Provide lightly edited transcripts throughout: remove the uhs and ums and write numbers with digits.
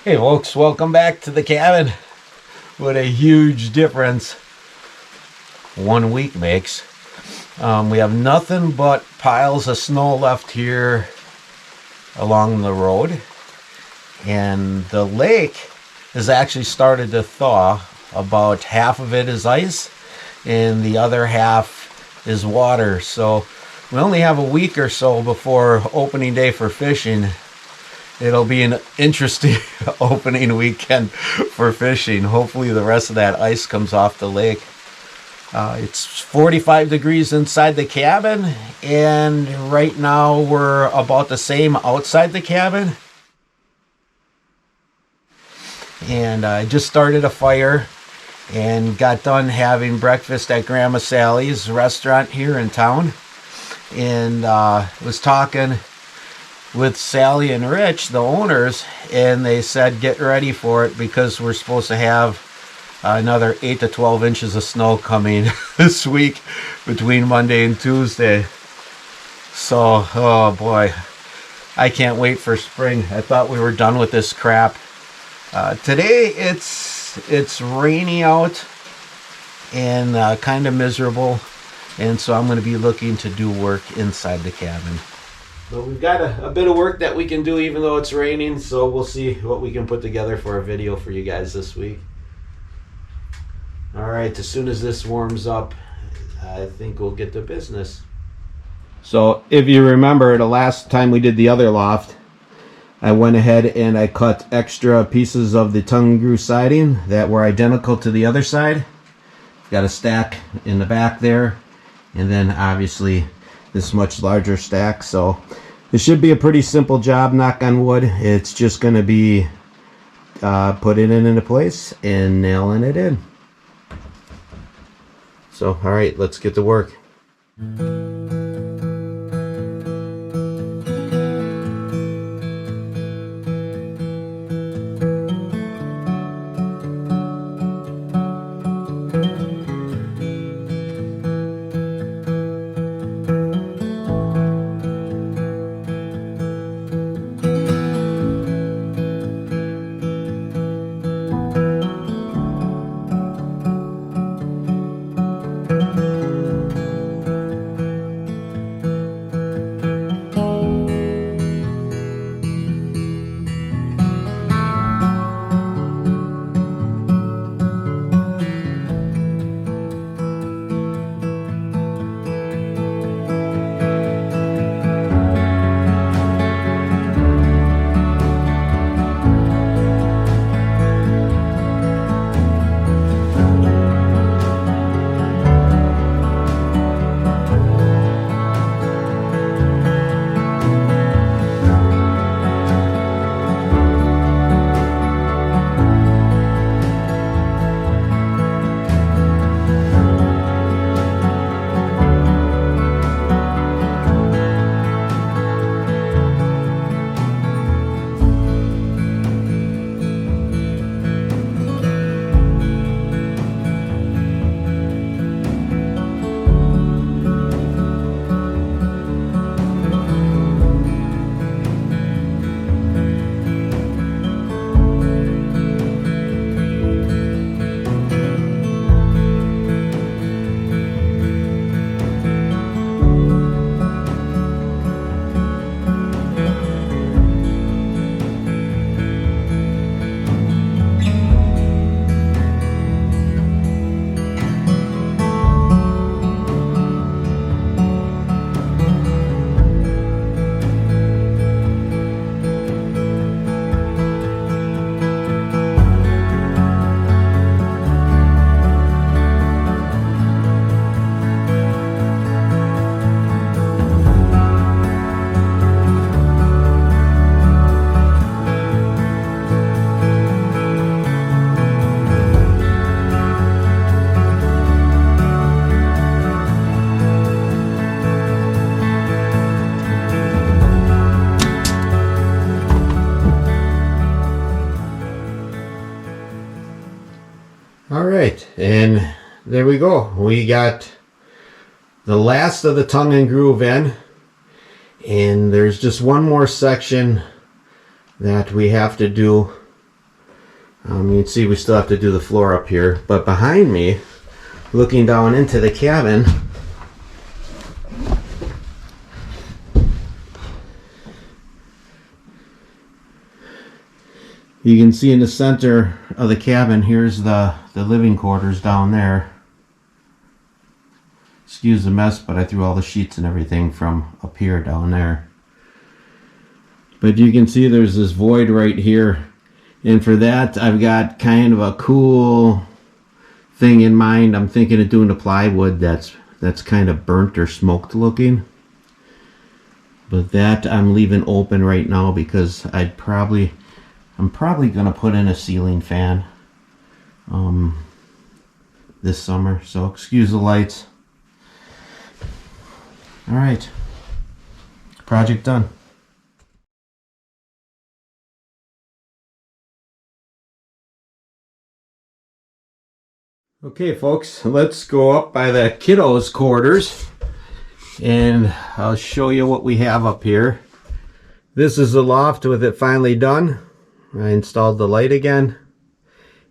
Hey folks, welcome back to the cabin. What a huge difference 1 week makes. We have nothing but piles of snow left here along the road, and the lake has actually started to thaw. About half of it is ice and the other half is water, so we only have a week or so before opening day for fishing. It'll be an interesting opening weekend for fishing. Hopefully the rest of that ice comes off the lake. It's 45 degrees inside the cabin, and right now we're about the same outside the cabin. And I just started a fire and got done having breakfast at Grandma Sally's restaurant here in town. And was talking with Sally and Rich, the owners, and they said get ready for it because we're supposed to have another 8 to 12 inches of snow coming this week between Monday and Tuesday. So, oh boy, I can't wait for spring. I thought we were done with this crap. Today it's rainy out and kind of miserable, and so I'm going to be looking to do work inside the cabin. But we've got a bit of work that we can do even though it's raining, so we'll see what we can put together for a video for you guys this week. Alright, as soon as this warms up, I think we'll get to business. So if you remember the last time we did the other loft, I went ahead and I cut extra pieces of the tongue and groove siding that were identical to the other side. Got a stack in the back there, and then obviously this much larger stack. So it should be a pretty simple job, knock on wood. It's just going to be putting it into place and nailing it in. So all right, let's get to work. Alright, and there we go. We got the last of the tongue and groove in, and there's just one more section that we have to do You can see we still have to do the floor up here, but behind me, looking down into the cabin, you can see in the center of the cabin, here's the living quarters down there. Excuse the mess, but I threw all the sheets and everything from up here down there. But you can see there's this void right here. And for that, I've got kind of a cool thing in mind. I'm thinking of doing the plywood that's kind of burnt or smoked looking. But that I'm leaving open right now because I'm probably gonna put in a ceiling fan this summer. So excuse the lights. All right, project done. Okay, folks, let's go up by the kiddos' quarters and I'll show you what we have up here. This is the loft with it finally done. I installed the light again,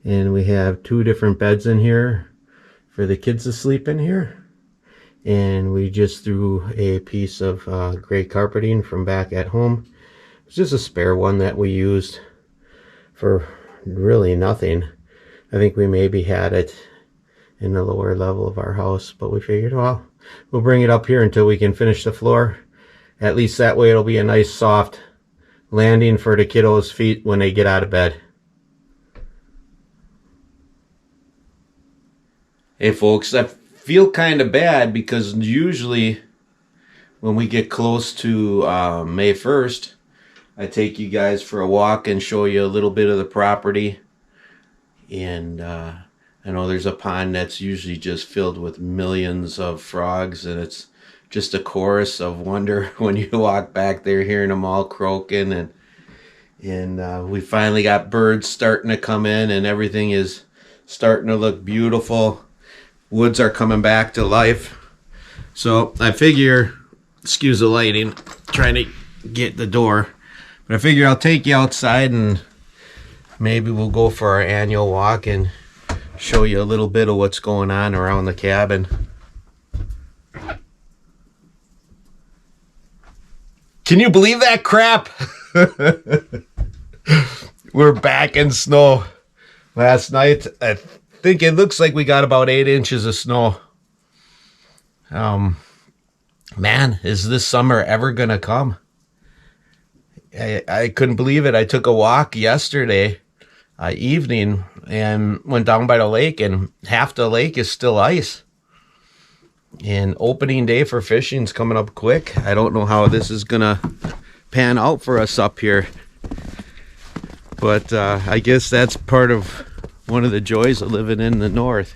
and we have 2 different beds in here for the kids to sleep in here. And we just threw a piece of gray carpeting from back at home. It's just a spare one that we used for really nothing. I think we maybe had it in the lower level of our house, but we figured, well, we'll bring it up here until we can finish the floor. At least that way it'll be a nice soft landing for the kiddos' feet when they get out of bed. Hey folks, I feel kind of bad because usually when we get close to May 1st, I take you guys for a walk and show you a little bit of the property. And I know there's a pond that's usually just filled with millions of frogs, and it's just a chorus of wonder when you walk back there hearing them all croaking, and we finally got birds starting to come in and everything is starting to look beautiful. Woods are coming back to life. So I figure, excuse the lighting, trying to get the door, but I figure I'll take you outside and maybe we'll go for our annual walk and show you a little bit of what's going on around the cabin. Can you believe that crap? We're back in snow. Last night, I think it looks like we got about 8 inches of snow. Man, is this summer ever gonna come? I couldn't believe it. I took a walk yesterday evening and went down by the lake, and half the lake is still ice. And opening day for fishing's coming up quick. I don't know how this is gonna pan out for us up here, but I guess that's part of one of the joys of living in the north.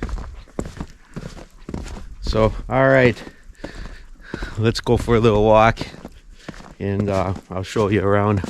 So, all right, let's go for a little walk, and I'll show you around.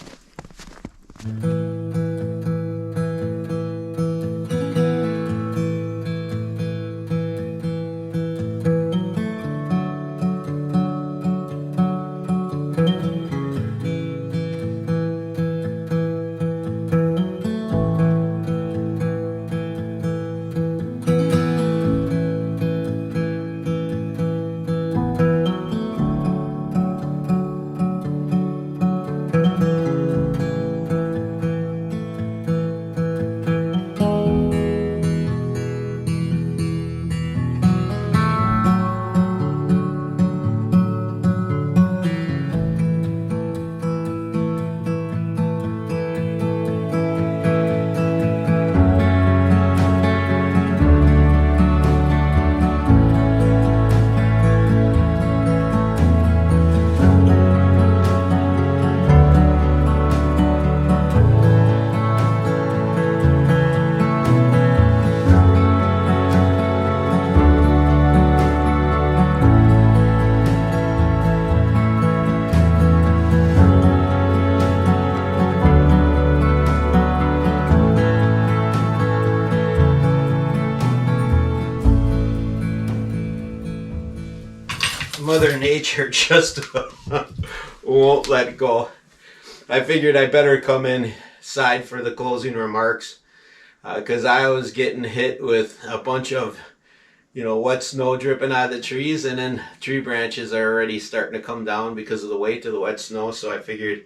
Mother Nature just won't let go. I figured I better come inside for the closing remarks. because I was getting hit with a bunch of wet snow dripping out of the trees, and then tree branches are already starting to come down because of the weight of the wet snow. So I figured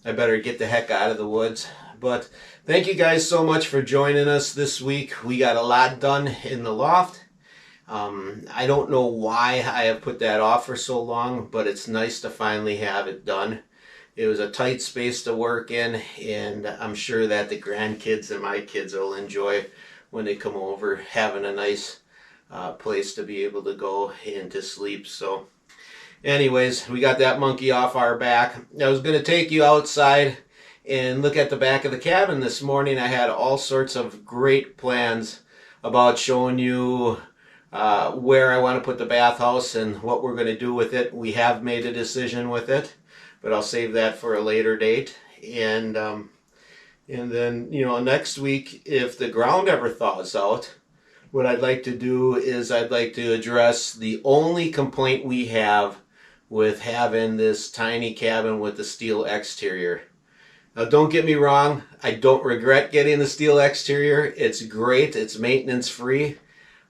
I better get the heck out of the woods. But thank you guys so much for joining us this week. We got a lot done in the loft. I don't know why I have put that off for so long, but it's nice to finally have it done. It was a tight space to work in, and I'm sure that the grandkids and my kids will enjoy when they come over, having a nice place to be able to go and to sleep. So anyways, we got that monkey off our back. I was going to take you outside and look at the back of the cabin this morning. I had all sorts of great plans about showing you where I want to put the bathhouse and what we're going to do with it. We have made a decision with it, but I'll save that for a later date. And then, next week, if the ground ever thaws out, what I'd like to do is I'd like to address the only complaint we have with having this tiny cabin with the steel exterior. Now, don't get me wrong, I don't regret getting the steel exterior. It's great, it's maintenance free.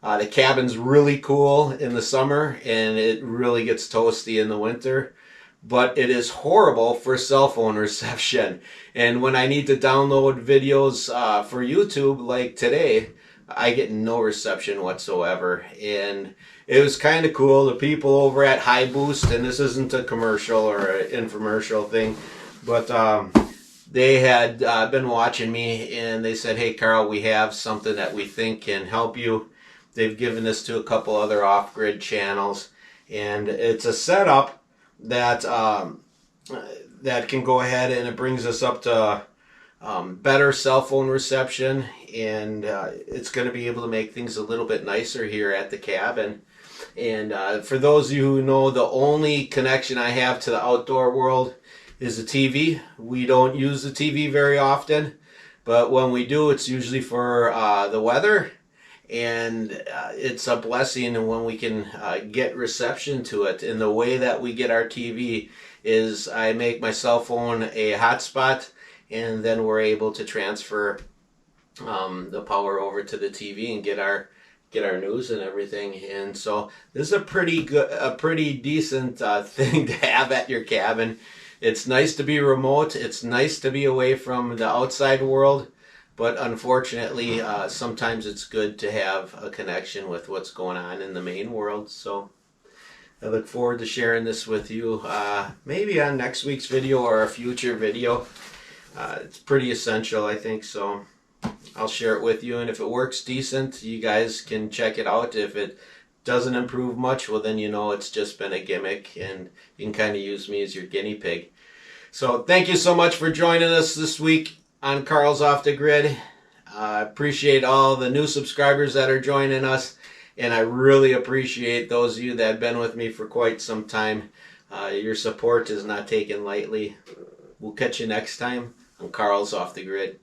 The cabin's really cool in the summer, and it really gets toasty in the winter. But it is horrible for cell phone reception. And when I need to download videos for YouTube, like today, I get no reception whatsoever. And it was kind of cool. The people over at High Boost, and this isn't a commercial or an infomercial thing, but they had been watching me, and they said, "Hey, Carl, we have something that we think can help you." They've given this to a couple other off-grid channels, and it's a setup that that can go ahead and it brings us up to better cell phone reception, and it's going to be able to make things a little bit nicer here at the cabin. And for those of you who know, the only connection I have to the outdoor world is the TV. We don't use the TV very often, but when we do, it's usually for the weather. And it's a blessing when we can get reception to it. And the way that we get our TV is I make my cell phone a hotspot, and then we're able to transfer the power over to the TV and get our news and everything. And so this is a pretty decent thing to have at your cabin. It's nice to be remote. It's nice to be away from the outside world. But unfortunately, sometimes it's good to have a connection with what's going on in the main world. So I look forward to sharing this with you, maybe on next week's video or a future video. It's pretty essential, I think, so I'll share it with you. And if it works decent, you guys can check it out. If it doesn't improve much, well, then it's just been a gimmick, and you can kind of use me as your guinea pig. So thank you so much for joining us this week on Carl's Off the Grid. I appreciate all the new subscribers that are joining us, and I really appreciate those of you that have been with me for quite some time. Your support is not taken lightly. We'll catch you next time on Carl's Off the Grid.